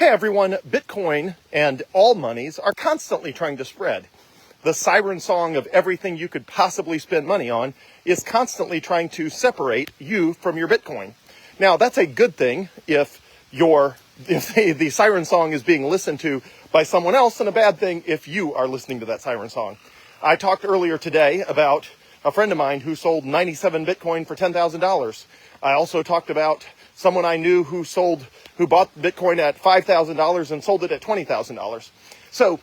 Hey everyone, Bitcoin and all monies are constantly trying to spread. The siren song of everything you could possibly spend money on is constantly trying to separate you from your Bitcoin. Now, that's a good thing if the siren song is being listened to by someone else, and a bad thing if you are listening to that siren song. I talked earlier today about a friend of mine who sold 97 Bitcoin for $10,000. I also talked about someone I knew who bought Bitcoin at $5,000 and sold it at $20,000. So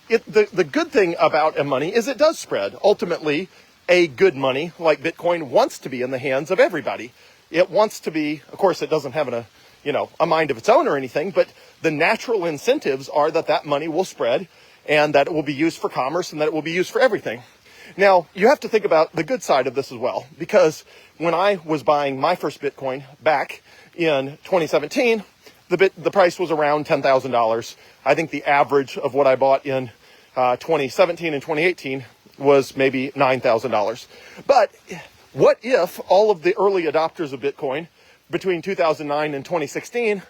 the good thing about a money is it does spread. Ultimately, a good money like Bitcoin wants to be in the hands of everybody. It wants to be, of course, it doesn't have a mind of its own or anything, but the natural incentives are that money will spread and that it will be used for commerce and that it will be used for everything. Now, you have to think about the good side of this as well, because when I was buying my first Bitcoin back in 2017, the price was around $10,000. I think the average of what I bought in 2017 and 2018 was maybe $9,000. But what if all of the early adopters of Bitcoin between 2009 and 2016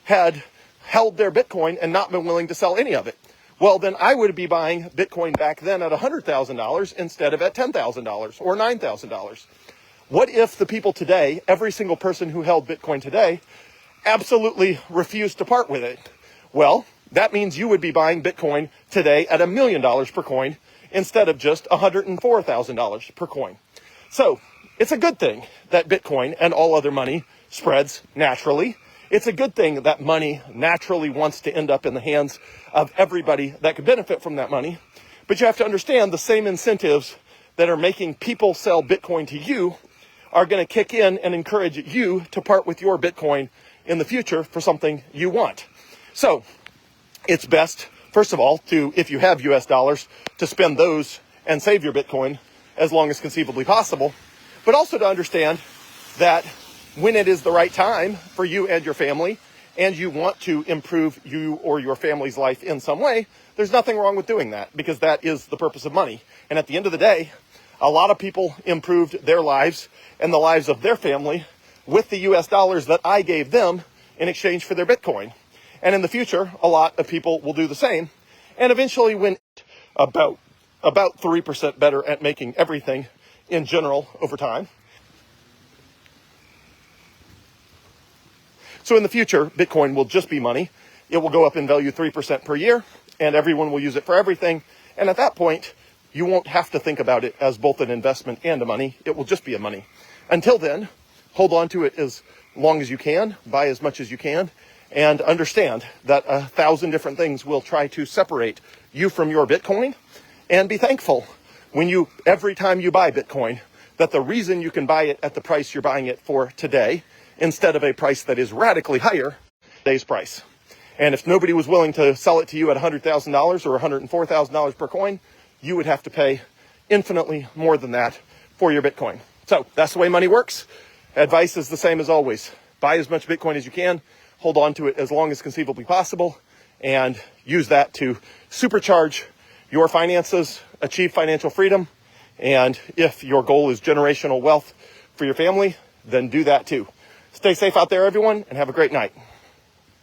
had held their Bitcoin and not been willing to sell any of it? Well, then I would be buying Bitcoin back then at $100,000 instead of at $10,000 or $9,000. What if the people today, every single person who held Bitcoin today, absolutely refused to part with it? Well, that means you would be buying Bitcoin today at $1 million per coin instead of just $104,000 per coin. So it's a good thing that Bitcoin and all other money spreads naturally. It's a good thing that money naturally wants to end up in the hands of everybody that could benefit from that money. But you have to understand the same incentives that are making people sell Bitcoin to you are going to kick in and encourage you to part with your Bitcoin in the future for something you want. So it's best, first of all, if you have US dollars, to spend those and save your Bitcoin as long as conceivably possible, but also to understand that when it is the right time for you and your family, and you want to improve you or your family's life in some way, there's nothing wrong with doing that, because that is the purpose of money. And at the end of the day, a lot of people improved their lives and the lives of their family with the US dollars that I gave them in exchange for their Bitcoin. And in the future, a lot of people will do the same. And eventually, when about 3% better at making everything in general over time. So in the future, Bitcoin will just be money. It will go up in value 3% per year, and everyone will use it for everything. And at that point, you won't have to think about it as both an investment and a money. It will just be a money. Until then, hold on to it as long as you can, buy as much as you can, and understand that 1,000 different things will try to separate you from your Bitcoin. And be thankful every time you buy Bitcoin, that the reason you can buy it at the price you're buying it for today, instead of a price that is radically higher, today's price. And if nobody was willing to sell it to you at $100,000 or $104,000 per coin, you would have to pay infinitely more than that for your Bitcoin. So that's the way money works. Advice is the same as always. Buy as much Bitcoin as you can, hold on to it as long as conceivably possible, and use that to supercharge your finances, achieve financial freedom. And if your goal is generational wealth for your family, then do that too. Stay safe out there, everyone, and have a great night.